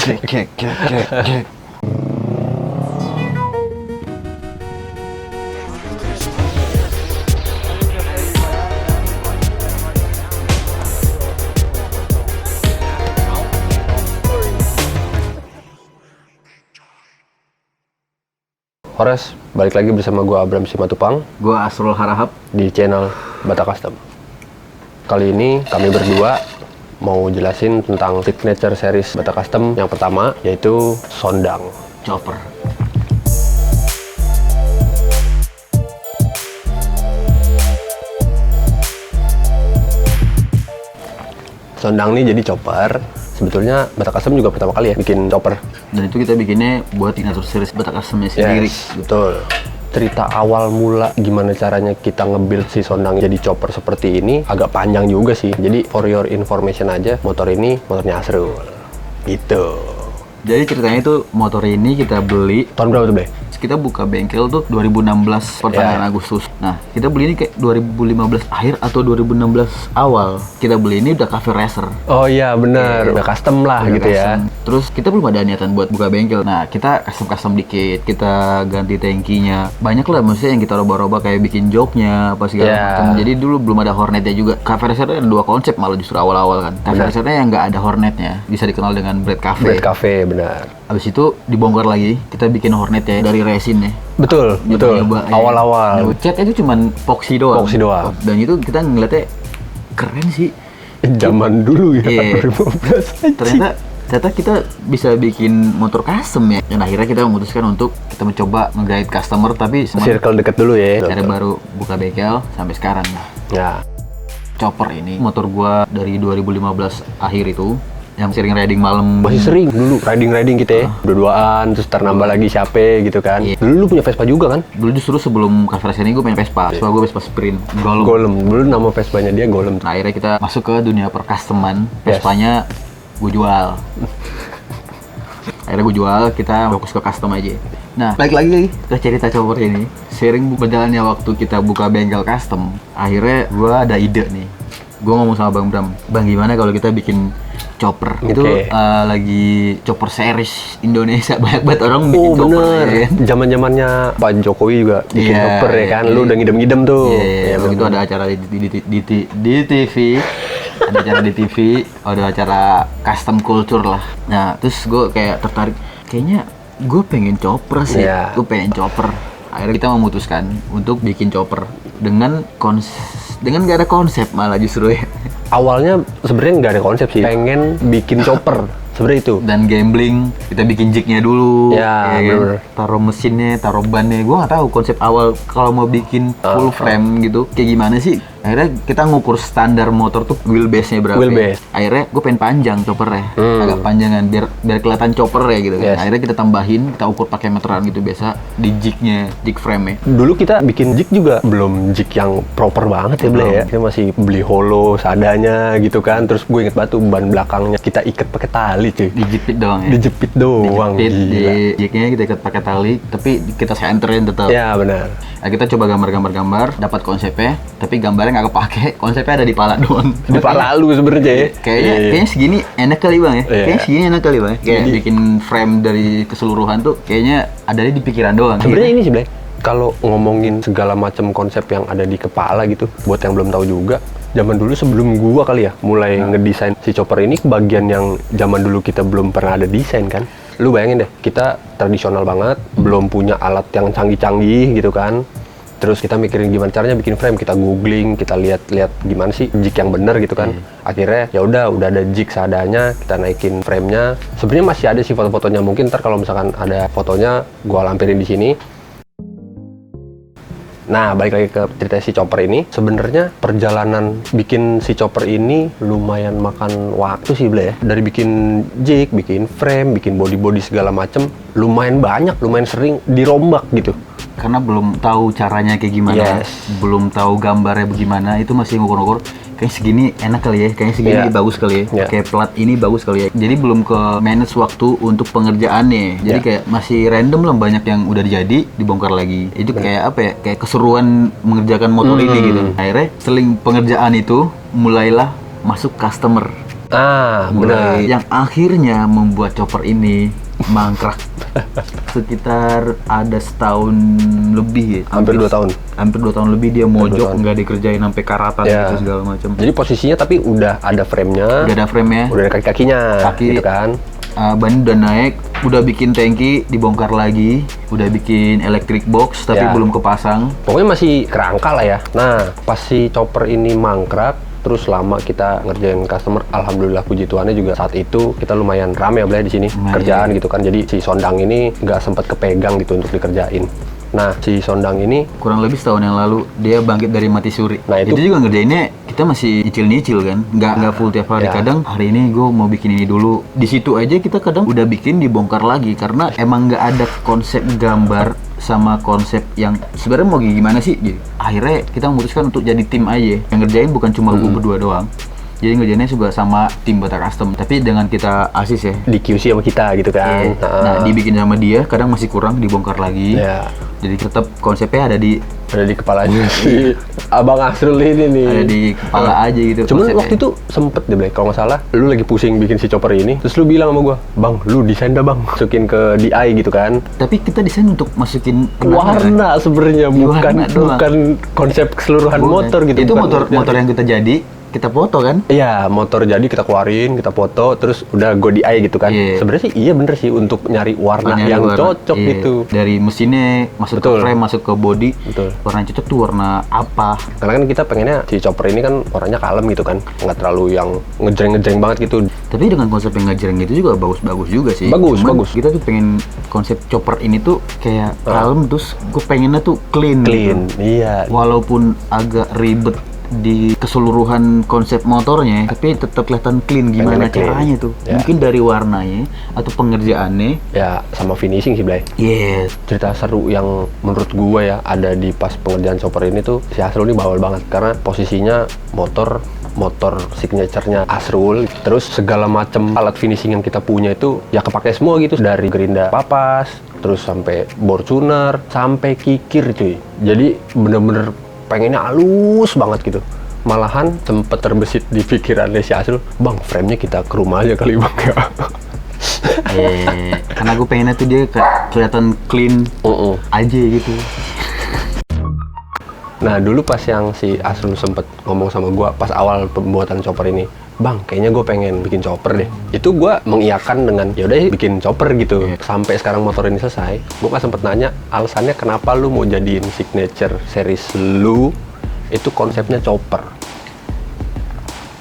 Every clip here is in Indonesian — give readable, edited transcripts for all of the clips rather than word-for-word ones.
Horas, balik lagi bersama gue Abram Simatupang. Gue Asrul Harahap di channel Bata Custom. Kali ini kami berdua mau jelasin tentang signature series Bata Custom yang pertama, yaitu Sondang Chopper. Sondang ini jadi chopper. Sebetulnya Bata Custom juga pertama kali ya bikin chopper. Dan itu kita bikinnya buat signature series Bata Customnya sendiri. Yes, betul. Cerita awal mula gimana caranya kita nge-build si Sondang jadi chopper seperti ini agak panjang juga sih. Jadi for your information aja, motor ini motornya Asrul. Gitu. Jadi ceritanya itu motor ini kita beli Tahun berapa tuh, Bre? kita buka bengkel tuh 2016 pertengahan Agustus. Nah, kita beli ini kayak 2015 akhir atau 2016 awal. Kita beli ini udah cafe racer. Oh iya benar, udah custom lah Udah gitu ya. custom. Terus kita belum ada niatan buat buka bengkel. Nah, kita custom dikit, kita ganti tangkinya. Banyak lah maksudnya yang kita roba-roba kayak bikin joknya apa segala macam. Jadi dulu belum ada hornetnya juga. Cafe racer ada dua konsep malah justru awal-awal kan. Cafe racernya yang nggak ada hornetnya, bisa dikenal dengan Bread Cafe. Bread Cafe, benar. Abis itu dibongkar lagi, kita bikin hornetnya dari resin ya. Betul, betul. Nyoba, Awal-awal. Catnya itu cuman epoxy doang. Epoxy doang. Dan itu kita ngeliatnya keren sih. Zaman dulu ya, Iya. 2015 Ternyata kita bisa bikin motor custom ya. Dan akhirnya kita memutuskan untuk kita mencoba nge-guide customer tapi circle deket dulu ya. cara baru buka bengkel sampai sekarang. Ya. Chopper ini motor gua dari 2015 akhir itu yang sering riding malam. Masih sering dulu riding kita ya. Dua-duaan, terus nambah lagi siapa gitu kan. Iya. Dulu lu punya Vespa juga kan? Dulu justru sebelum Cafe Racer ini gue main Vespa. Vespa gue Vespa Sprint. Golem. Dulu nama Vespanya dia Golem. Nah, akhirnya kita masuk ke dunia percustoman. Vespanya gue jual. Akhirnya gue jual, kita fokus ke custom aja. Nah, balik lagi ke cerita chopper ini. Sering berjalannya waktu kita buka bengkel custom, akhirnya gue ada ide nih. Gue ngomong sama Bang Bram, Bang gimana kalau kita bikin chopper? Itu lagi chopper series Indonesia, banyak banget orang bikin chopper. Bener. Ya. Zaman-zamannya Pak Jokowi juga bikin chopper ya kan. Lu udah ngidem-ngidem tuh. Iya, begitu ada acara di TV. Ada acara di TV, ada acara custom culture lah. Nah, terus gue kayak tertarik, kayaknya gue pengen chopper sih. Gue pengen chopper. Akhirnya kita memutuskan untuk bikin chopper dengan nggak ada konsep malah justru ya. Awalnya sebenarnya nggak ada konsep sih. Pengen bikin chopper. Sebenarnya itu. Dan gambling, kita bikin jignya dulu. Ya, bener. Taruh mesinnya, taruh bannya. Gue nggak tahu konsep awal kalau mau bikin full frame gitu kayak gimana sih. Akhirnya kita ngukur standar motor tuh wheelbase-nya berapa. Wheelbase. Akhirnya gue pengen panjang choppernya, agak panjangan biar kelihatan chopper ya gitu kan. Akhirnya kita tambahin, kita ukur pakai meteran gitu biasa di jignya, jig frame-nya. Dulu kita bikin jig juga belum jig yang proper banget ya, Ble ya. Kita masih beli holo seadanya gitu kan. Terus gue inget batu ban belakangnya kita ikat pakai tali cuy. Dijepit doang ya. Dijepit doang. Dijepit, gila. di jignya kita ikat pakai tali, tapi kita senterin tetap. Ya benar. Nah, kita coba gambar, dapat konsepnya, tapi gambarnya nggak kepake, konsepnya ada di pala doang. Di pala lu sebenarnya ya. Kayaknya segini enak kali bang ya. Kayaknya segini enak kali bang. Kayak Jadi, bikin frame dari keseluruhan tuh kayaknya ada di pikiran doang. Sebenarnya ini sih, Blay. Kalau ngomongin segala macam konsep yang ada di kepala gitu, buat yang belum tahu juga, zaman dulu sebelum gua kali ya mulai ngedesain si chopper ini, bagian yang zaman dulu kita belum pernah ada desain kan. Lu bayangin deh, kita tradisional banget, belum punya alat yang canggih-canggih gitu kan. Terus kita mikirin gimana caranya bikin frame, kita googling, kita lihat-lihat gimana sih jig yang bener gitu kan. Akhirnya ya udah ada jig seadanya, kita naikin frame-nya. Sebenarnya masih ada sih foto-fotonya, mungkin ntar kalau misalkan ada fotonya gua lampirin di sini. Nah, balik lagi ke cerita si chopper ini. Sebenarnya perjalanan bikin si chopper ini lumayan makan waktu sih, Ble ya. Dari bikin jig, bikin frame, bikin body-body segala macem, lumayan banyak, lumayan sering dirombak gitu. Karena belum tahu caranya kayak gimana, belum tahu gambarnya bagaimana, itu masih ngukur-ngukur. Kayak segini enak kali ya, kayaknya segini bagus kali ya, kayak plat ini bagus kali ya. Jadi belum ke manage waktu untuk pengerjaannya. Jadi kayak masih random lah, banyak yang udah jadi dibongkar lagi. Itu kayak apa ya? Kayak keseruan mengerjakan motor ini gitu. Akhirnya seling pengerjaan itu mulailah masuk customer. Nah, benar. Yang akhirnya membuat chopper ini mangkrak. Sekitar ada setahun lebih ya. Hampir 2 tahun. Hampir 2 tahun lebih dia Hampir 2 mojok, tahun. nggak dikerjain sampai karatan Ya. gitu segala macam. Jadi posisinya tapi udah ada frame-nya, Udah ada frame-nya, udah ada kaki-kakinya, Kaki. gitu kan. ban udah naik, udah bikin tangki, dibongkar lagi, udah bikin electric box tapi Ya. belum kepasang. Pokoknya masih kerangka lah ya. Nah, pas si chopper ini mangkrak, terus lama kita ngerjain customer, alhamdulillah puji Tuhannya juga saat itu kita lumayan rame ya Blay di sini Lumayan. kerjaan gitu kan. Jadi si Sondang ini nggak sempat kepegang gitu untuk dikerjain. Nah, si Sondang ini Kurang lebih setahun yang lalu dia bangkit dari mati suri. Nah, itu- juga ngerjainnya kita masih nyicil-nyicil kan, nggak full tiap hari. Ya. Kadang hari ini gue mau bikin ini dulu. Di situ aja kita kadang udah bikin dibongkar lagi karena emang nggak ada konsep gambar sama konsep yang sebenarnya mau gimana sih. Jadi, akhirnya kita memutuskan untuk jadi tim aja. Yang ngerjain bukan cuma gue berdua doang. Jadi ngerjainnya juga sama tim Bata Custom, tapi dengan kita asis ya. di QC sama kita gitu kan. Nah, dibikin sama dia, kadang masih kurang, dibongkar lagi. Ya, Jadi tetap konsepnya ada di kepalanya si Abang Asrul ini nih. ada di kepala aja gitu. Cuman konsepnya. waktu itu sempet deh Blay, kalau nggak salah lu lagi pusing bikin si chopper ini, terus lu bilang sama gua, "Bang, lu desain dah Bang, masukin ke DI gitu kan." Tapi kita desain untuk masukin Warna sebenarnya bukan Warna doang. bukan konsep keseluruhan motor gitu. Itu bukan motor yang kita kita foto kan. Iya, motor jadi kita keluarin, kita foto, terus udah go DI gitu kan. Iya. Sebenarnya sih iya bener sih untuk nyari warna Nyari yang warna. cocok Iya. gitu. Dari mesinnya masuk Betul. ke frame, masuk ke body. Betul. Warna yang cocok tuh warna apa? Karena kan kita pengennya si chopper ini kan warnanya kalem gitu kan, nggak terlalu yang ngejreng-ngejreng banget gitu. Tapi dengan konsep yang ngejreng itu juga bagus-bagus juga sih. Bagus, Cuman bagus. Kita tuh pengen konsep chopper ini tuh kayak kalem, terus gue pengennya tuh clean. Clean, Gitu. iya. Walaupun agak ribet di keseluruhan konsep motornya, tapi tetap kelihatan clean. Gimana Pengennya clean. caranya tuh? Ya. Mungkin dari warnanya atau pengerjaannya. Ya sama finishing sih Blay. Yes. Cerita seru yang menurut gua ya ada di pas pengerjaan chopper ini tuh si Asrul ini bawel banget karena posisinya motor signaturenya Asrul, terus segala macam alat finishing yang kita punya itu ya kepake semua gitu, dari gerinda papas terus sampai bor tuner sampai kikir cuy. Jadi bener-bener pengennya halus banget gitu. Malahan sempet terbesit di pikirannya si Asrul, "Bang, frame-nya kita ke rumah aja kali Bang ya." Karena gue pengennya tuh dia kelihatan clean aja gitu. Nah dulu pas yang si Asrul sempet ngomong sama gua pas awal pembuatan chopper ini, "Bang, kayaknya gue pengen bikin chopper deh." Itu gua mengiyakan dengan yaudah bikin chopper gitu. Sampai sekarang motor ini selesai, gua kan sempet nanya alasannya kenapa lu mau jadiin signature series lu itu konsepnya chopper.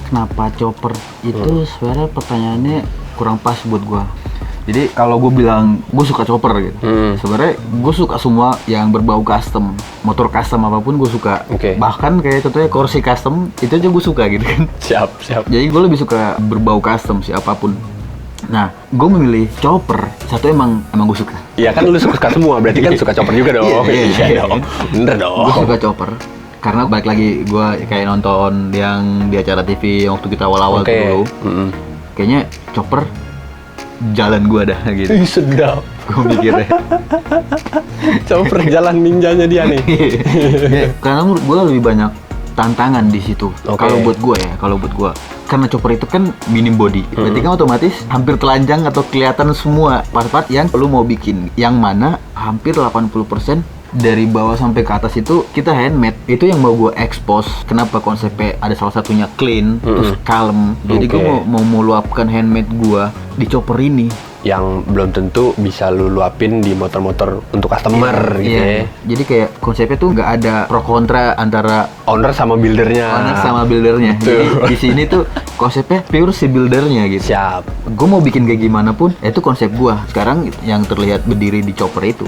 Kenapa chopper itu sebenarnya pertanyaannya kurang pas buat gua. Jadi kalau gue bilang gue suka chopper gitu, sebenarnya gue suka semua yang berbau custom, motor custom apapun gue suka. Oke. Bahkan kayak contohnya Corsi custom itu aja gue suka gitu kan. Siap. Jadi gue lebih suka berbau custom sih apapun. Nah, gue memilih chopper. Satu emang gue suka. Iya kan lu suka semua, berarti kan suka chopper juga dong. Iya. dong. Bener dong. Gue suka chopper. Karena balik lagi gue kayak nonton yang di acara TV yang waktu kita awal-awal Oke. tuh dulu. Kayaknya chopper jalan gue dah gitu. Ih, sedap. Gue mikirnya. Chopper jalan ninjanya dia nih. Karena menurut gue lebih banyak tantangan di situ. Oke. Kalau buat gue ya, karena chopper itu kan minim body, berarti kan otomatis hampir telanjang atau kelihatan semua part-part yang lu mau bikin. Yang mana hampir 80% dari bawah sampai ke atas itu kita handmade. Itu yang mau gue expose. Kenapa konsepnya ada salah satunya clean, terus kalem. Jadi gue Oke. mau meluapkan handmade gue di chopper ini. Yang belum tentu bisa lu luapin di motor-motor untuk customer gitu Iya. ya. Jadi kayak konsepnya tuh nggak ada pro kontra antara Owner sama buildernya. owner sama buildernya. Jadi Betul. di sini tuh konsepnya pure si buildernya gitu. Siap. Gue mau bikin kayak gimana pun, itu konsep gue. Sekarang yang terlihat berdiri di chopper itu.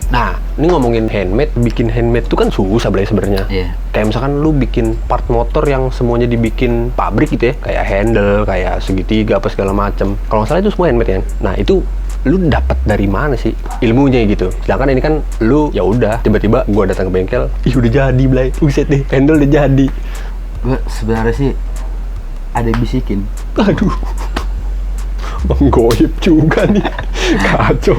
Nah, ini ngomongin handmade, bikin handmade tuh kan susah Blay sebenarnya. Iya. Kayak misalkan lu bikin part motor yang semuanya dibikin pabrik gitu ya, kayak handle, kayak segitiga apa segala macem. Kalau nggak salah itu semua handmade kan. Nah, itu lu dapat dari mana sih ilmunya gitu? Sedangkan ini kan lu ya udah tiba-tiba gua datang ke bengkel, ih udah jadi Blay, buset deh, handle udah jadi. Gue sebenarnya sih ada bisikin. Aduh, menggoyip juga nih, kacau.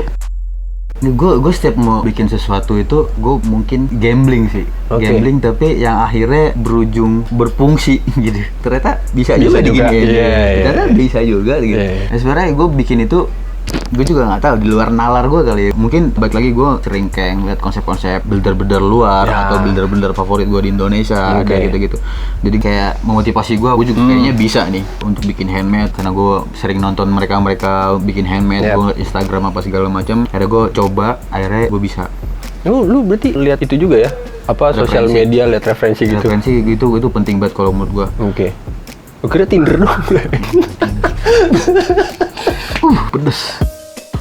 Gue setiap mau bikin sesuatu itu gue mungkin gambling sih. Oke. Gambling tapi yang akhirnya berujung berfungsi gitu. Ternyata bisa juga juga. diginiin. Iya. Ternyata bisa juga gitu. Iya. Nah, sebenarnya gue bikin itu gue juga nggak tahu di luar nalar gue kali ya. Mungkin balik lagi gue sering kayak ngeliat konsep-konsep builder-builder luar Ya. atau builder-builder favorit gue di Indonesia Oke. kayak gitu-gitu. Jadi kayak memotivasi gue juga kayaknya bisa nih untuk bikin handmade karena gue sering nonton mereka bikin handmade, Yap. gue ngeliat Instagram apa segala macam. Akhirnya gue coba, akhirnya gue bisa. Lu berarti lihat itu juga ya? Apa sosial Referensi. media lihat referensi gitu? Referensi gitu itu penting banget kalau menurut gue. Oke. Gue kira Tinder dong. Pedes.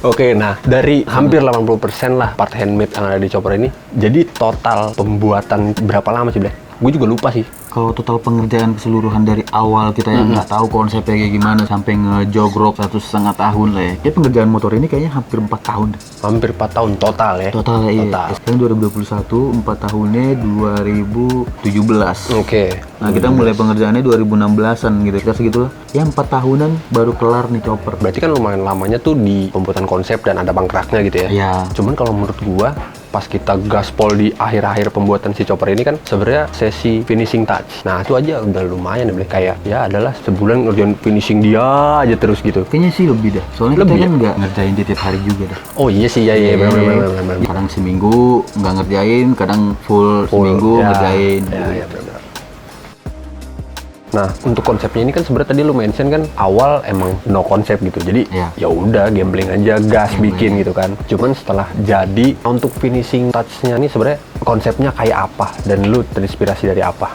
Oke, nah dari hampir 80% lah part handmade yang ada di Chopper ini. Jadi total pembuatan berapa lama sih, Blay? Gue juga lupa sih. Kalau total pengerjaan keseluruhan dari awal kita yang nggak tahu konsepnya kayak gimana sampai ngejogrok 1,5 tahun lah ya. Kayak pengerjaan motor ini kayaknya hampir 4 tahun deh. Hampir 4 tahun total ya? Total ya, iya. Total. Sekarang 2021, 4 tahunnya 2017. Oke. Nah, kita mulai pengerjaannya 2016-an gitu. Kita segitulah. Ya 4 tahunan baru kelar nih chopper. Berarti kan lumayan lamanya tuh di pembuatan konsep dan ada bangkraknya gitu ya? Iya. Cuman kalau menurut gua, pas kita gaspol di akhir-akhir pembuatan si Chopper ini kan sebenarnya sesi finishing touch. Nah, itu aja udah lumayan ya, Blay. Kayak ya adalah sebulan ngerjain finishing dia aja terus gitu. Kayaknya sih lebih dah. Soalnya Lebih kita ya? kan nggak ngerjain dia tiap hari juga dah. Oh iya sih, ya Iya. benar. Kadang seminggu nggak ngerjain, kadang full seminggu ya, ngerjain. Ya benar. Nah, untuk konsepnya ini kan sebenarnya tadi lu mention kan awal emang no konsep gitu. Jadi Iya. ya udah gambling aja, gas bikin gitu kan. Cuman setelah jadi untuk finishing touch-nya nih sebenarnya konsepnya kayak apa dan lu terinspirasi dari apa?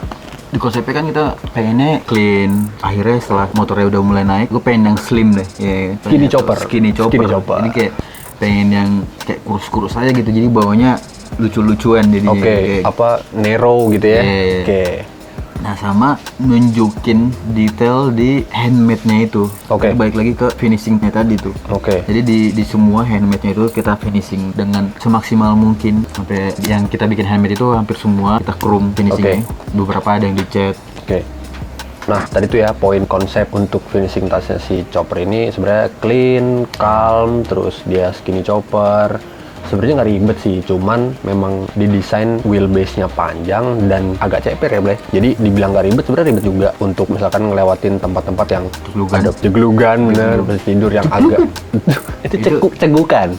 Di konsepnya kan kita pengennya clean. Akhirnya setelah motornya udah mulai naik, gue pengen yang slim deh. Ya, Skinny chopper. Skinny chopper. Skinny chopper. Jadi kayak pengen yang kayak kurus-kurus aja gitu. Jadi bawahnya lucu-lucuan jadi. Oke, kayak- apa narrow gitu ya? Iya. Oke. Nah, sama nunjukin detail di handmade-nya itu. Oke. Tapi balik lagi ke finishing-nya tadi tuh. Oke. Jadi di semua handmade-nya itu kita finishing dengan semaksimal mungkin. Sampai yang kita bikin handmade itu hampir semua kita chrome finishingnya. Beberapa ada yang dicat. Oke. Nah, tadi tuh ya poin konsep untuk finishing touch-nya si Chopper ini sebenarnya clean, calm, terus dia skinny chopper. Sebenarnya nggak ribet sih, cuman memang didesain wheelbase-nya panjang dan agak ceper ya, Blay. Jadi dibilang nggak ribet, sebenarnya ribet juga untuk misalkan ngelewatin tempat-tempat yang Jeglugan. ada jeglugan, bener, tidur yang agak itu cegukan.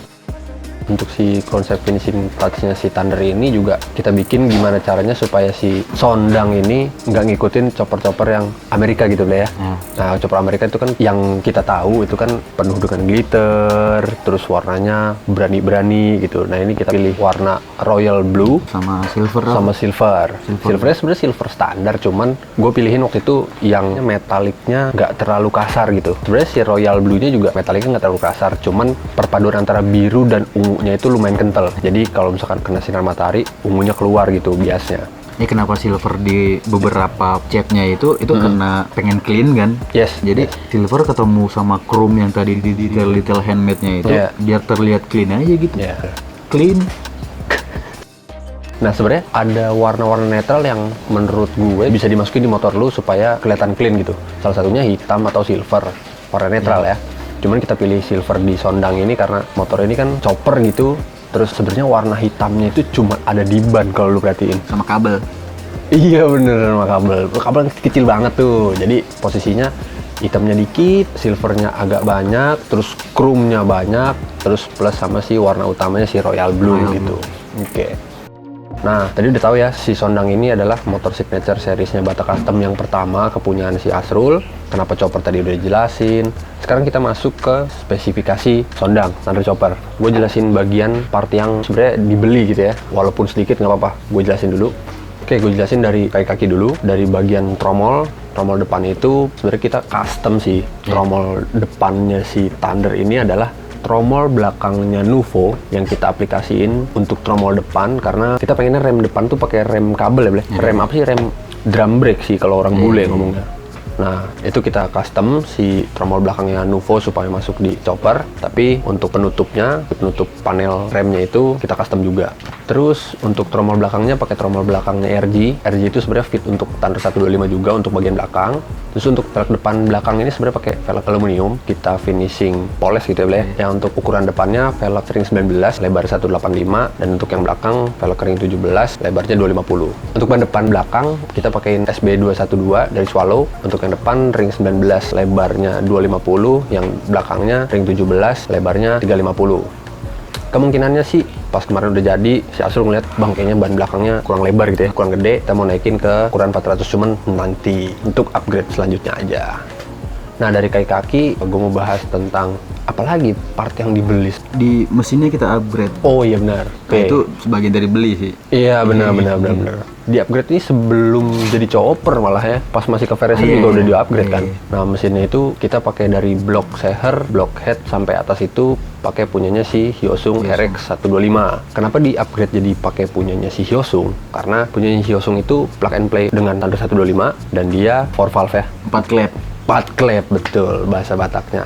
Untuk si konsep finishing touch-nya si Thunder ini juga kita bikin gimana caranya supaya si Sondang ini nggak ngikutin chopper-chopper yang Amerika gitu lah ya. Nah, chopper Amerika itu kan yang kita tahu itu kan penuh dengan glitter, terus warnanya berani-berani gitu. Nah, ini kita pilih warna royal blue Sama silver. sama silver. Silvernya sebenarnya silver standar, cuman gue pilihin waktu itu yang metaliknya nggak terlalu kasar gitu. Sebenarnya si royal blue-nya juga metaliknya nggak terlalu kasar, cuman perpaduan antara biru dan ungunya itu lumayan kental. Jadi kalau misalkan kena sinar matahari, ungunya keluar gitu biasanya. Ini kenapa silver di beberapa catnya itu karena pengen clean kan? Yes. Jadi silver ketemu sama chrome yang tadi di detail handmade-nya itu Iya. biar terlihat clean aja gitu. Ya. Clean. Nah, sebenarnya ada warna-warna netral yang menurut gue bisa dimasukin di motor lu supaya kelihatan clean gitu. Salah satunya hitam atau silver, warna netral ya. Cuman kita pilih silver di Sondang ini karena motor ini kan chopper gitu. Terus sebenarnya warna hitamnya itu cuma ada di ban kalau lu perhatiin. Sama kabel. Iya bener, sama kabel. Kabel kecil banget tuh. Jadi posisinya hitamnya dikit, silvernya agak banyak, terus chrome-nya banyak, terus plus sama si warna utamanya si royal blue gitu. Oke. Nah, tadi udah tahu ya, si Sondang ini adalah motor signature seriesnya Bata Custom yang pertama, kepunyaan si Asrul. Kenapa chopper tadi udah dijelasin. Sekarang kita masuk ke spesifikasi Sondang, Thunder Chopper. Gue jelasin bagian part yang sebenarnya dibeli gitu ya, walaupun sedikit nggak apa-apa. Gue jelasin dulu. Oke, gue jelasin dari kaki-kaki dulu. Dari bagian tromol depan itu sebenarnya kita custom sih. Tromol depannya si Thunder ini adalah tromol belakangnya Nuvo yang kita aplikasiin untuk tromol depan karena kita pengennya rem depan tuh pakai rem kabel ya, Blay. Rem apa sih? Rem drum brake sih kalau orang bule ngomongnya. Nah, itu kita custom si tromol belakangnya Nuvo supaya masuk di chopper, tapi untuk penutupnya, penutup panel remnya itu kita custom juga. Terus untuk tromol belakangnya pakai tromol belakangnya RG. RG itu sebenarnya fit untuk Thunder 125 juga untuk bagian belakang. Terus untuk velg depan belakang ini sebenarnya pakai velg aluminium, kita finishing poles gitu ya, Ble. Yang untuk ukuran depannya velg ring 19, lebar 185, dan untuk yang belakang velg ring 17, lebarnya 250. Untuk ban depan belakang kita pakein SB212 dari Swallow. Untuk yang depan ring 19, lebarnya 250, yang belakangnya ring 17, lebarnya 350. Kemungkinannya sih pas kemarin udah jadi, si Asrul ngeliat bang kayaknya ban belakangnya kurang lebar gitu ya, kurang gede, kita mau naikin ke ukuran 400, cuman nanti untuk upgrade selanjutnya aja. Nah, dari kaki-kaki gue mau bahas tentang apalagi part yang dibeli. Di mesinnya kita upgrade. Oh iya benar. Nah, itu sebagian dari beli sih. Iya benar. Di upgrade ini sebelum jadi chopper malah ya. Pas masih ke Vereson juga udah di upgrade kan. Nah, mesinnya itu kita pakai dari blok seher, blok head sampai atas itu pakai punyanya si Hyosung RX 125. Kenapa di upgrade jadi pakai punyanya si Hyosung? Karena punyanya Hyosung itu plug and play dengan Thunder 125 dan dia 4 valve ya. 4 klep. 4 klep, betul bahasa Bataknya.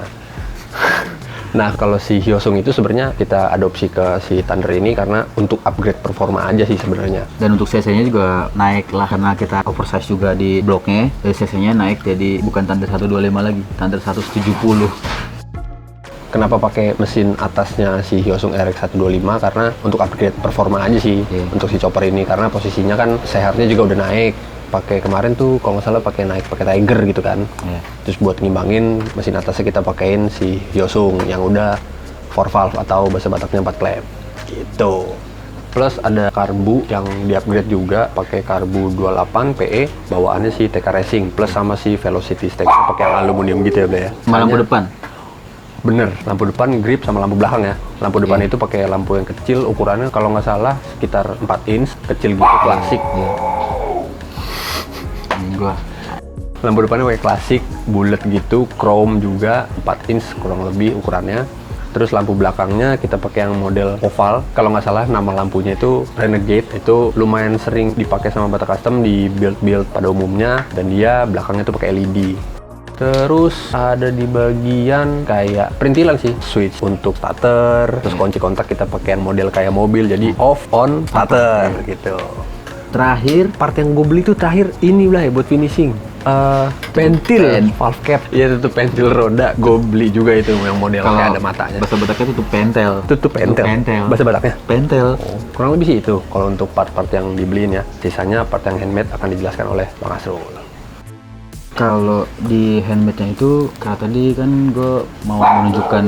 Nah, kalau si Hyosung itu sebenarnya kita adopsi ke si Thunder ini karena untuk upgrade performa aja sih sebenarnya. Dan untuk cc-nya juga naik lah karena kita oversize juga di bloknya. Jadi cc-nya naik jadi bukan Thunder 125 lagi, Thunder 170. Kenapa pakai mesin atasnya si Hyosung RX 125? Karena untuk upgrade performa aja sih untuk si chopper ini, karena posisinya kan sehernya juga udah naik. Pakai kemarin tuh kalau nggak salah pakai Tiger gitu kan. Terus buat ngimbangin mesin atasnya kita pakein si Hyosung yang udah 4 valve atau bahasa Bataknya 4 klep gitu. Plus ada karbu yang di-upgrade juga pakai karbu 28 PE bawaannya si TK Racing, plus sama si Velocity Stack pakai yang aluminium gitu ya, Ble ya. Sama lampu depan. Bener, lampu depan grip sama lampu belakang ya. Lampu depan itu pakai lampu yang kecil, ukurannya kalau nggak salah sekitar 4 inch, kecil gitu, klasik. Lampu depannya pakai klasik, bulat gitu, chrome juga, 4 inch kurang lebih ukurannya. Terus lampu belakangnya kita pakai yang model oval. Kalau nggak salah nama lampunya itu Renegade. Itu lumayan sering dipakai sama Batak Custom di build-build pada umumnya. Dan dia belakangnya tuh pakai LED. Terus ada di bagian kayak perintilan sih, switch untuk starter. Terus kunci kontak kita pakai yang model kayak mobil, jadi off, on, starter gitu. Terakhir, Part yang gue beli tuh terakhir ini lah ya buat finishing. Pentil, valve cap. Iya, tutup pentil roda. Gue beli juga itu yang model kayak ada matanya. Bahasa Bataknya tutup pentel. Tutup pentil. Bahasa Bataknya? Pentel. Oh, kurang lebih sih itu kalau untuk part-part yang dibeliin ya. Sisanya part yang handmade akan dijelaskan oleh Bang Asrul. Kalau di handmade-nya itu, karena tadi kan gue mau menunjukkan,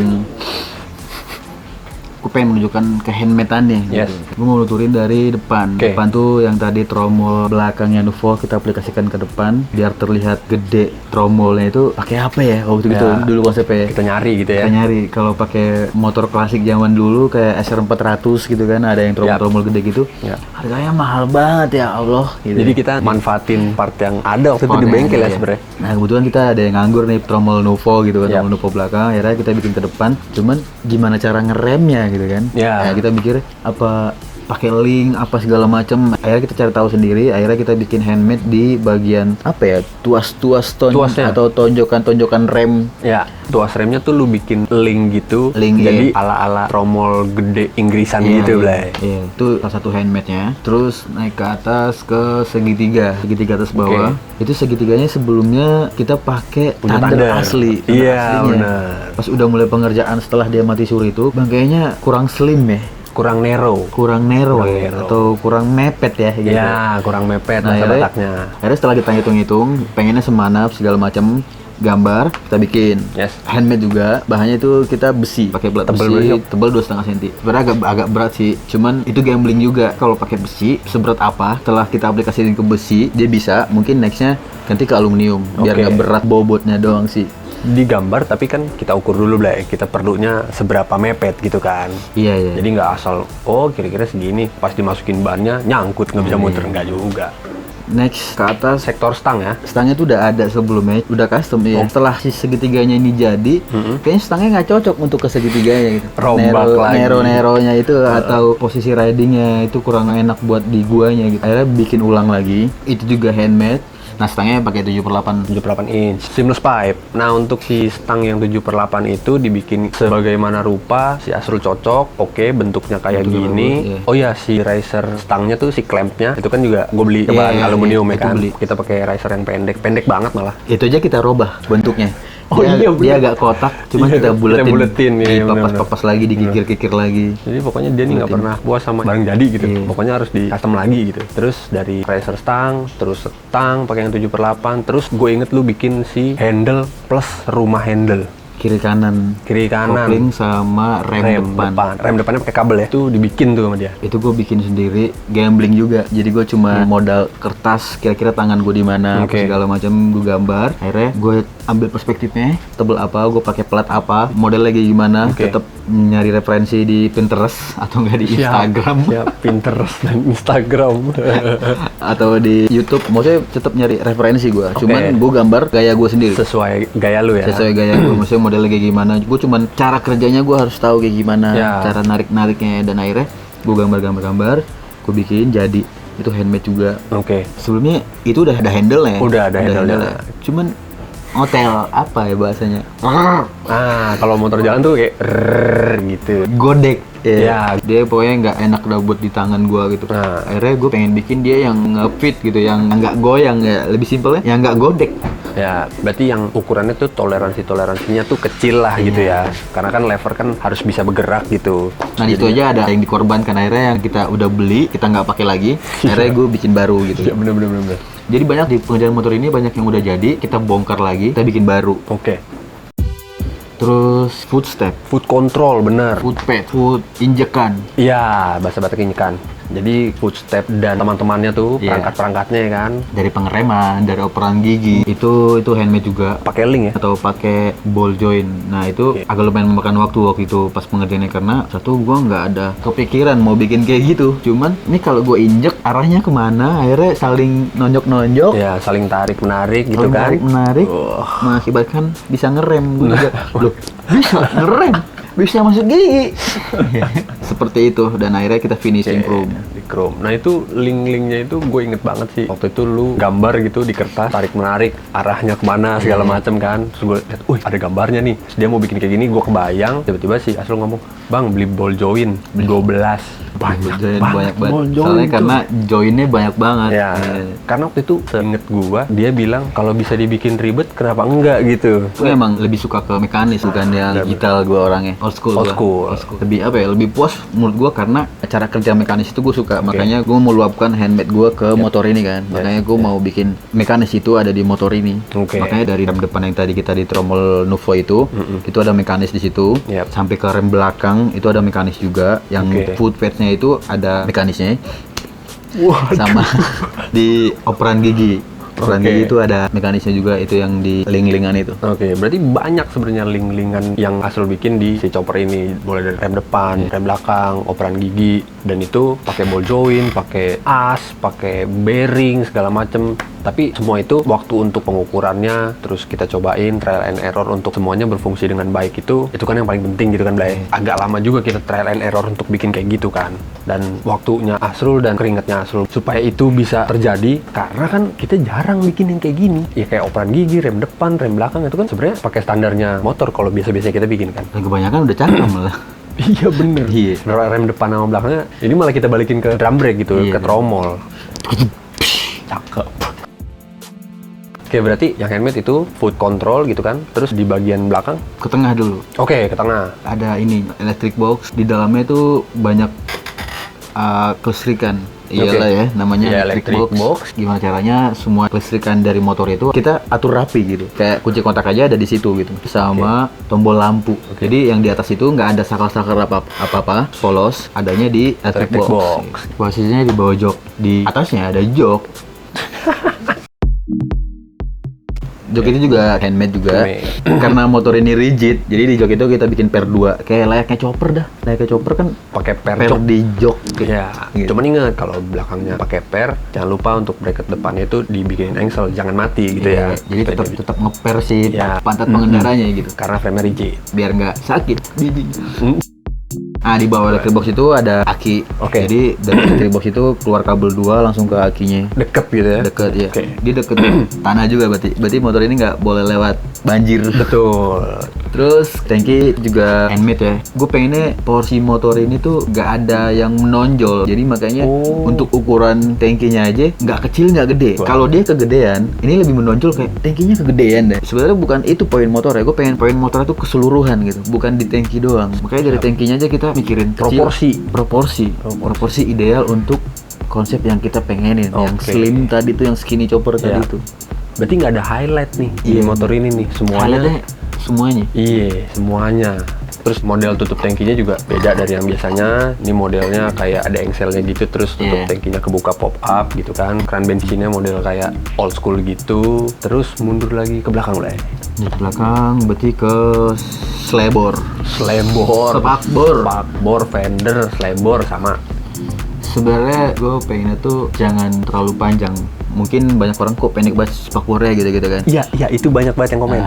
gue pengen menunjukkan ke handmade-annya gitu. Gue mau nuturin dari depan. Depan tuh yang tadi tromol belakangnya Nuvo kita aplikasikan ke depan biar terlihat gede. Tromolnya itu pakai apa ya waktu itu dulu konsepnya? Kita nyari gitu ya. Kita nyari kalau pakai motor klasik zaman dulu kayak SR400 gitu kan, ada yang tromol-tromol gede gitu. Harganya mahal banget ya Allah gitu. Jadi kita manfaatin part yang ada waktu itu di bengkel ya sebenarnya. Nah, kebetulan kita ada yang nganggur nih tromol Nuvo gitu kan, tromol Nuvo belakang. Akhirnya kita bikin ke depan. Cuman gimana cara ngeremnya gitu kan? Nah, kita pikir apa pakai link apa segala macam. Akhirnya kita cari tahu sendiri. Akhirnya kita bikin handmade di bagian apa ya, tuas atau tonjokan rem. Ya, tuas remnya tuh lu bikin link gitu. Jadi ala-ala tromol gede Inggrisan gitu, Blay. Iya, itu salah satu handmade-nya. Terus naik ke atas ke segitiga atas bawah. Itu segitiganya sebelumnya kita pakai Thunder asli. Iya, benar. Pas udah mulai pengerjaan setelah dia mati suri itu, bang kayaknya kurang slim ya. Kurang narrow ya, atau kurang mepet ya gitu. Ya, kurang mepet bahasa Bataknya. Akhirnya setelah kita hitung-hitung, pengennya semanap segala macam gambar kita bikin. Handmade juga, bahannya itu kita besi, pakai plat besi tebal 2,5 cm. Sebenarnya agak berat sih, cuman itu gambling juga. Kalau pakai besi seberat apa, setelah kita aplikasiin ke besi, dia bisa mungkin nextnya ganti ke aluminium biar nggak berat bobotnya doang sih. Digambar tapi kan kita ukur dulu Blay, kita perlunya seberapa mepet gitu kan. Iya. Jadi nggak asal kira-kira segini, pas dimasukin bannya nyangkut nggak bisa muter, nggak juga. Next ke atas sektor stang ya. Stangnya tuh udah ada sebelumnya, udah custom ya. Setelah si segitiganya ini jadi, kayaknya stangnya nggak cocok untuk ke segitiganya gitu. Rombak lagi. Nero-neronya itu atau posisi ridingnya itu kurang enak buat di guanya gitu. Akhirnya bikin ulang lagi. Itu juga handmade. Nah, stangnya pakai 7/8. 78 inch seamless pipe. Nah untuk si stang yang 7/8 itu dibikin sebagaimana rupa si Asrul cocok. Oke, bentuknya kayak Bentuknya gini. bagus, iya. Oh ya, si riser stangnya tuh si clampnya itu kan juga gue beli Iya, bahan iya, aluminium iya, ya itu kan. beli. Kita pakai riser yang pendek banget malah. Itu aja kita robah bentuknya. Oh dia, iya, dia bener. agak kotak, cuma Iya, kita kita buletin, buletin, iya, dipapas-papas lagi, dikikir-kikir lagi. Jadi pokoknya dia nih nggak pernah puas sama barang jadi gitu. Iya. Pokoknya harus di custom lagi gitu. Terus dari riser stang, terus stang pakai yang 7/8. Terus gue inget lu bikin si handle plus rumah handle. Kiri kanan, kopling sama rem depan. Rem depannya pakai kabel ya. Itu dibikin tuh sama dia. Itu gue bikin sendiri, gambling juga. Jadi gue cuma modal kertas, kira-kira tangan gue di mana, Oke. segala macam gue gambar. Akhirnya gue ambil perspektifnya, tebel apa, gue pakai plat apa, model lagi gimana. Oke. Tetap nyari referensi di Pinterest atau enggak di Instagram Siap, Pinterest dan Instagram. atau di YouTube. Maksudnya tetap nyari referensi gue. Oke. Cuman gue gambar gaya gue sendiri. Sesuai gaya lu ya. Sesuai gaya gue, maksudnya modelnya kayak gimana. Gue cuman cara kerjanya gue harus tahu kayak gimana, Ya. cara narik-nariknya, dan akhirnya gue gambar-gambar, gue bikin jadi. Itu handmade juga. Oke. Sebelumnya itu udah ada handle-nya. Udah ada handle-nya. Cuman hotel apa ya bahasanya? Ah, kalau motor jalan tuh kayak rrrr gitu. Godek. Ya. Dia pokoknya nggak enak dah buat di tangan gua gitu. Nah. Akhirnya gue pengen bikin dia yang nge-fit gitu, yang nggak goyang ya, lebih simpel ya, yang nggak godek. Ya, berarti yang ukurannya tuh toleransinya tuh kecil lah gitu ya. Karena kan lever kan harus bisa bergerak gitu. Nah di situ aja ada yang dikorbankan, akhirnya yang kita udah beli kita nggak pakai lagi, akhirnya gue bikin baru gitu. Ya bener. Jadi banyak di pengerjaan motor ini banyak yang udah jadi, kita bongkar lagi, kita bikin baru. Oke. Terus footstep, Foot control bener. foot pad, foot injekan. Iya, bahasa Bataknya kan. Jadi footstep dan teman-temannya tuh Iya. perangkat-perangkatnya ya kan. Dari pengereman, dari operan gigi, itu handmade juga. Pakai link ya. Atau pakai ball joint. Nah itu agak lumayan memakan waktu itu pas pengerjaannya, karena satu gua nggak ada kepikiran mau bikin kayak gitu. Cuman ini kalau gue injek arahnya kemana, akhirnya saling nonjok-nonjok. Ya, saling tarik menarik gitu Saling kan. tarik-menarik, mengakibatkan bisa ngerem. Gua juga, loh, bisa ngerem, bisa masuk gigi. Seperti itu, dan akhirnya kita finishing chrome. Di chrome. Nah itu link-linknya itu gue inget banget sih. Waktu itu lu gambar gitu di kertas, tarik menarik arahnya kemana segala macem kan. Terus gue liat, wih ada gambarnya nih. Terus dia mau bikin kayak gini, gue kebayang. Tiba-tiba si Asrul ngomong, bang beli ball joint 12. Banyak banget. ball joint Soalnya tuh. karena joinnya banyak banget. Ya, karena waktu itu seinget gua, dia bilang kalau bisa dibikin ribet, kenapa enggak gitu. Gue emang lebih suka ke mekanis, bukan yang digital. Gue orangnya old school. Old gua. school. Lebih apa ya? Lebih puas menurut gue karena cara kerja mekanis itu gue suka. Makanya gue mau luapkan handmade gue ke motor ini kan. Makanya gue mau bikin mekanis itu ada di motor ini. Oke. Makanya dari rem depan yang tadi kita di tromol Nuvo itu ada mekanis di situ. Yap. Sampai ke rem belakang itu ada mekanis juga. Yang Oke. foot pads-nya itu ada mekanisnya. Wah, Sama di operan gigi. Operan Oke. gigi itu ada mekanisnya juga, itu yang di link-linkan itu. Oke, berarti banyak sebenarnya link-linkan yang Asrul bikin di si chopper ini. Mulai dari rem depan, rem belakang, operan gigi, dan itu pakai ball joint, pakai as, pakai bearing segala macem. Tapi semua itu waktu untuk pengukurannya, terus kita cobain trial and error untuk semuanya berfungsi dengan baik itu kan yang paling penting gitu kan, Blay. Agak lama juga kita trial and error untuk bikin kayak gitu kan. Dan waktunya Asrul dan keringatnya Asrul supaya itu bisa terjadi, karena kan kita jarang bikin yang kayak gini. Ya kayak operan gigi, rem depan, rem belakang itu kan sebenarnya pakai standarnya motor kalau biasa-biasa kita bikin kan. Dan kebanyakan udah cakep malah. Iya bener. Iya. Rem depan sama belakangnya ini malah kita balikin ke drum brake gitu, Iya. ke tromol. Cakep. Oke, berarti yang handmade itu foot control gitu kan. Terus di bagian belakang, Ke tengah dulu. oke, ke tengah. Ada ini electric box, di dalamnya itu banyak kelistrikan. Iyalah ya, namanya Ya, electric electric box. Gimana caranya semua kelistrikan dari motor itu kita atur rapi gitu. Kayak kunci kontak aja ada di situ gitu. Sama tombol lampu. Jadi yang di atas itu nggak ada saklar-saklar apa-apa, polos. Adanya di electric Electric box. box. Posisinya di bawah jok. Di atasnya ada jok. Jok itu juga handmade juga. Handmade. Karena motor ini rigid, jadi di jok itu kita bikin per 2. Kayak layaknya chopper dah. Layaknya chopper kan Pakai per per jok. di jok. Ya, Gitu. cuman ingat kalau belakangnya pakai per, jangan lupa untuk bracket depannya itu dibikin engsel, jangan mati gitu ya. Jadi tetap ngeper si Ya. pantat pengendaranya gitu. Karena frame rigid. Biar nggak sakit gigi. Di bawah electric box itu ada aki. Oke. Jadi dari electric box itu keluar kabel 2 langsung ke akinya. Deket gitu ya? Deket ya. Oke. Dia deket tanah juga berarti motor ini nggak boleh lewat banjir. Betul. Terus tangki juga handmade ya. Gue pengennya porsi motor ini tuh nggak ada yang menonjol. Jadi makanya untuk ukuran tangkinya aja nggak kecil nggak gede. Kalau dia kegedean, ini lebih menonjol kayak tangkinya kegedean deh. Sebenarnya bukan itu poin motor ya. Gue pengen poin motor itu keseluruhan gitu, bukan di tangki doang. Makanya dari tangkinya aja kita mikirin kecil. Proporsi ideal untuk konsep yang kita pengenin. Yang slim tadi tuh, yang skinny chopper tadi tuh. Berarti nggak ada highlight nih di motor ini nih, semuanya. Semuanya. Iya, semuanya. Terus model tutup tangkinya juga beda dari yang biasanya. Ini modelnya kayak ada engselnya gitu, terus tutup tangkinya kebuka pop up gitu kan. Keran bensinnya model kayak old school gitu. Terus mundur lagi ke belakang lah. Di belakang berarti ke slebor, spakbor, fender, slebor sama. Sebenarnya gue pengennya tuh jangan terlalu panjang. Mungkin banyak orang kok pendek banget spakbornya gitu kan. Iya, itu banyak banget yang komen.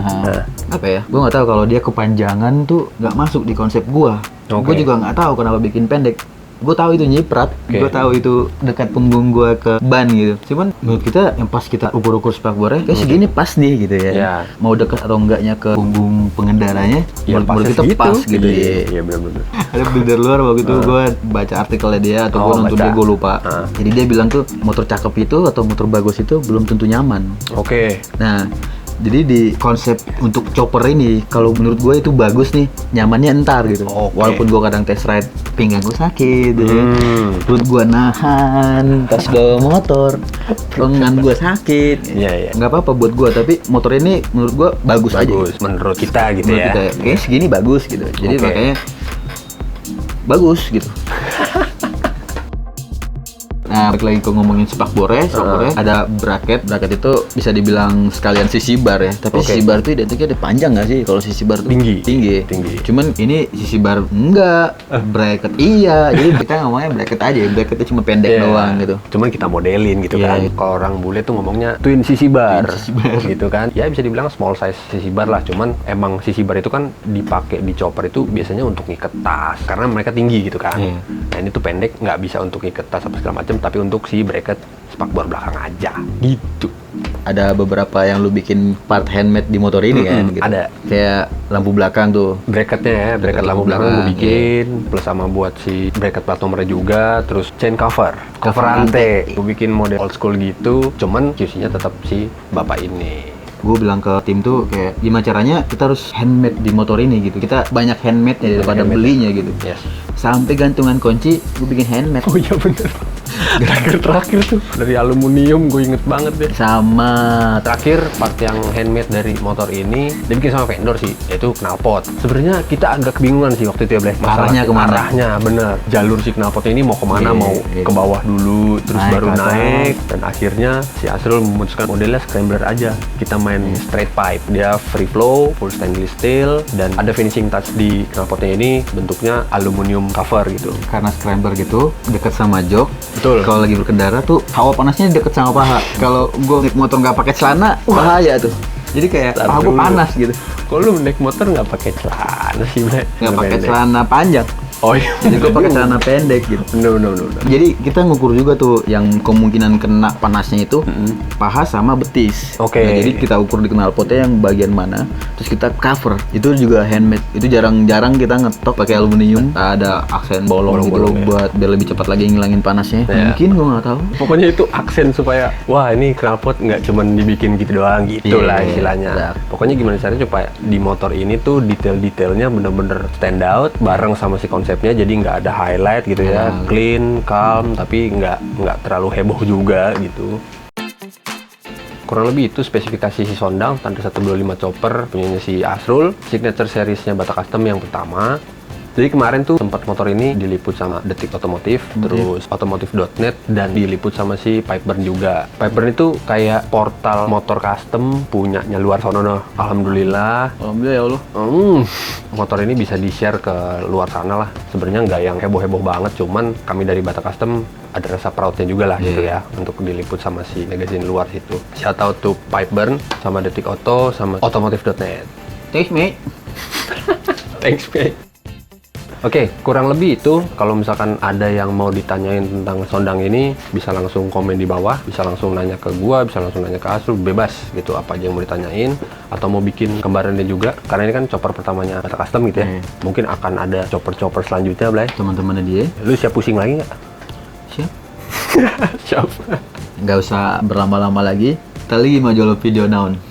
Apa ya? Gue nggak tahu kalau dia kepanjangan tuh nggak masuk di konsep gue. Gue juga nggak tahu kenapa bikin pendek. Gue tahu itu nyiprat, gue tahu itu dekat punggung gue ke ban gitu. Cuman menurut kita yang pas kita ukur-ukur spakbornya kayak segini pas nih gitu ya. Iya. Mau dekat atau enggaknya ke punggung pengendaranya, menurut kita pas gitu ya. Iya benar-benar. Ada builder luar waktu itu gue baca artikelnya dia atau gue nonton dia, gue lupa. Jadi dia bilang tuh motor cakep itu atau motor bagus itu belum tentu nyaman. Oke. Nah, jadi di konsep untuk chopper ini, kalau menurut gue itu bagus nih, nyamannya entar gitu. Walaupun gue kadang test ride, pinggang gue sakit, perut gue nahan, pas gue motor, lengan gue sakit. Iya. Nggak apa-apa buat gue, tapi motor ini menurut gue bagus aja. Menurut kita gitu Menurut ya. kita, kayaknya segini bagus gitu. Jadi makanya bagus gitu. Nah, balik lagi ke ngomongin spakbornya, ada bracket itu bisa dibilang sekalian sisi bar ya. Tapi sisi bar itu identiknya ada panjang nggak sih? Kalau sisi bar tuh tinggi. Cuman ini sisi bar enggak, bracket iya. Jadi kita ngomongnya bracket aja, bracket itu cuma pendek doang gitu. Cuman kita modelin gitu kan. Kalau orang bule tuh ngomongnya twin sisi bar, gitu kan. Ya bisa dibilang small size sisi bar lah. Cuman emang sisi bar itu kan dipakai di chopper itu biasanya untuk ngiket tas, karena mereka tinggi gitu kan. Nah ini tuh pendek, nggak bisa untuk ngiket tas apa segala macam, tapi untuk si bracket spakbor belakang aja gitu. Ada beberapa yang lu bikin part handmade di motor ini kan gitu. Ada kayak lampu belakang tuh, bracketnya ya, bracket lampu belakang gue bikin, plus sama buat si bracket plat nomornya juga. Terus chain cover rantai gue bikin model old school gitu, cuman QC-nya tetap si bapak ini. Gue bilang ke tim tuh kayak gimana caranya kita harus handmade di motor ini gitu. Kita banyak handmade-nya daripada belinya gitu. Sampai gantungan kunci gue bikin handmade. Oh iya bener. Terakhir tuh dari aluminium, gue inget banget deh. Sama terakhir part yang handmade dari motor ini dibikin sama vendor sih, yaitu knalpot. Sebenarnya kita agak kebingungan sih waktu itu ya, arahnya kemana? Arahnya bener, jalur si knalpotnya ini mau kemana, mau ke bawah dulu terus naik baru naik. Dan akhirnya si Asrul memutuskan modelnya scrambler aja. Kita main straight pipe, dia free flow, full stainless steel, dan ada finishing touch di knalpotnya ini bentuknya aluminium cover gitu. Karena scrambler gitu dekat sama jok. Betul. Kalau lagi berkendara tuh hawa panasnya deket sama paha. Kalau gue naik motor nggak pakai celana, bahaya tuh. Jadi kayak paha gue panas gitu. Kalau lu naik motor nggak pakai celana sih, Bre? Nggak pakai celana panjang. Oh iya. Jadi gue pakai celana pendek gitu. No. Jadi kita ngukur juga tuh yang kemungkinan kena panasnya itu paha sama betis. Oke. Nah, jadi kita ukur di knalpotnya yang bagian mana, terus kita cover. Itu juga handmade. Itu jarang-jarang kita ngetok pakai aluminium. Ada aksen bolong gitu buat biar lebih cepat lagi ngilangin panasnya. Mungkin gue nggak tahu. Pokoknya itu aksen supaya wah ini knalpot nggak cuman dibikin gitu doang gitu lah istilahnya. Pokoknya gimana caranya supaya di motor ini tuh detail-detailnya bener-bener stand out bareng sama si konsepnya, jadi nggak ada highlight gitu ya, clean, calm, tapi nggak terlalu heboh juga gitu. Kurang lebih itu spesifikasi si Sondang Thunder 125 chopper punyanya si Asrul, signature seriesnya Bata Custom yang pertama. Jadi kemarin tuh tempat motor ini diliput sama Detik Otomotif, terus Otomotif.net, dan diliput sama si Pipeburn juga. Pipeburn itu kayak portal motor custom punyanya luar sono. Alhamdulillah ya Allah. Motor ini bisa di-share ke luar sana lah. Sebenarnya nggak yang heboh-heboh banget, cuman kami dari Bata Custom ada rasa proudnya juga lah gitu ya, untuk diliput sama si magazine luar situ. Shout out to Pipeburn, sama Detik Oto, sama Otomotif.net. Thanks mate. Thanks mate. Oke, kurang lebih itu. Kalau misalkan ada yang mau ditanyain tentang Sondang ini, bisa langsung komen di bawah, bisa langsung nanya ke gua, bisa langsung nanya ke Asru, bebas gitu apa aja yang mau ditanyain, atau mau bikin kembarannya juga. Karena ini kan chopper pertamanya Bata Custom gitu ya. Mungkin akan ada chopper-chopper selanjutnya, Blay. Teman-temannya dia. Lu siap pusing lagi nggak? Siap. Siap. Nggak usah berlama-lama lagi. Kita lagi mau jual video naon.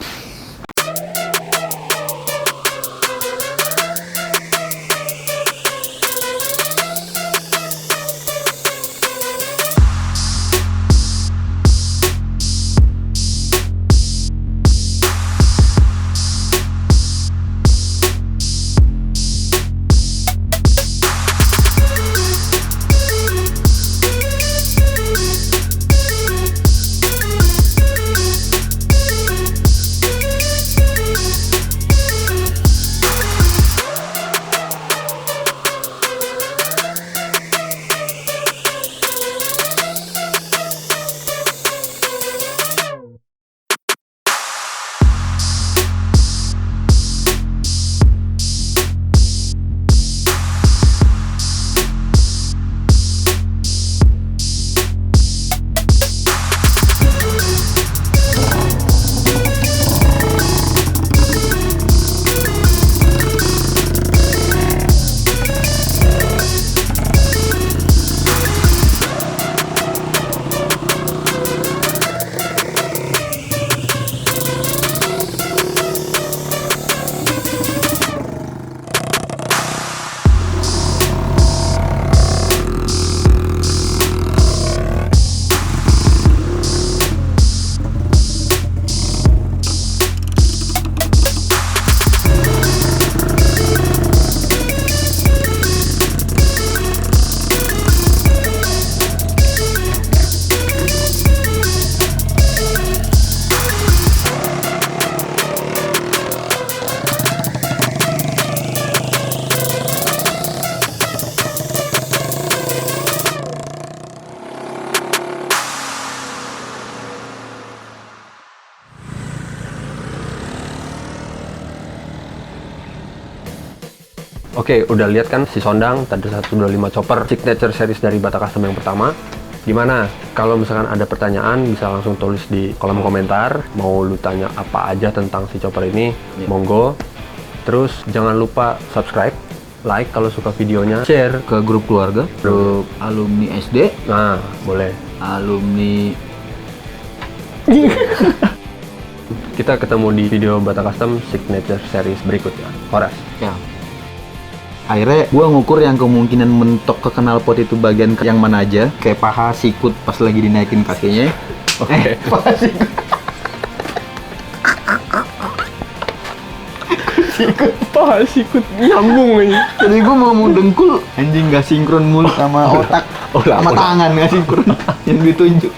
Oke, udah lihat kan si Sondang Thunder 125 chopper signature series dari Bata Custom yang pertama. Gimana? Kalau misalkan ada pertanyaan bisa langsung tulis di kolom komentar. Mau lu tanya apa aja tentang si chopper ini, monggo. Terus jangan lupa subscribe, like kalau suka videonya, share Ke grup keluarga, grup alumni SD, Nah, boleh. alumni. Kita ketemu di video Bata Custom signature series berikutnya. Horas. Ya. Akhirnya gua ngukur yang kemungkinan mentok ke knalpot itu bagian yang mana aja, kayak paha, sikut pas lagi dinaikin kakinya. Oke. Paha, sikut. Paha sikut nyambung aja. Tadi gua mau ngomong dengkul, anjing gak sinkron mulut sama otak, Oh, lah, sama udah. tangan gak sinkron yang ditunjuk.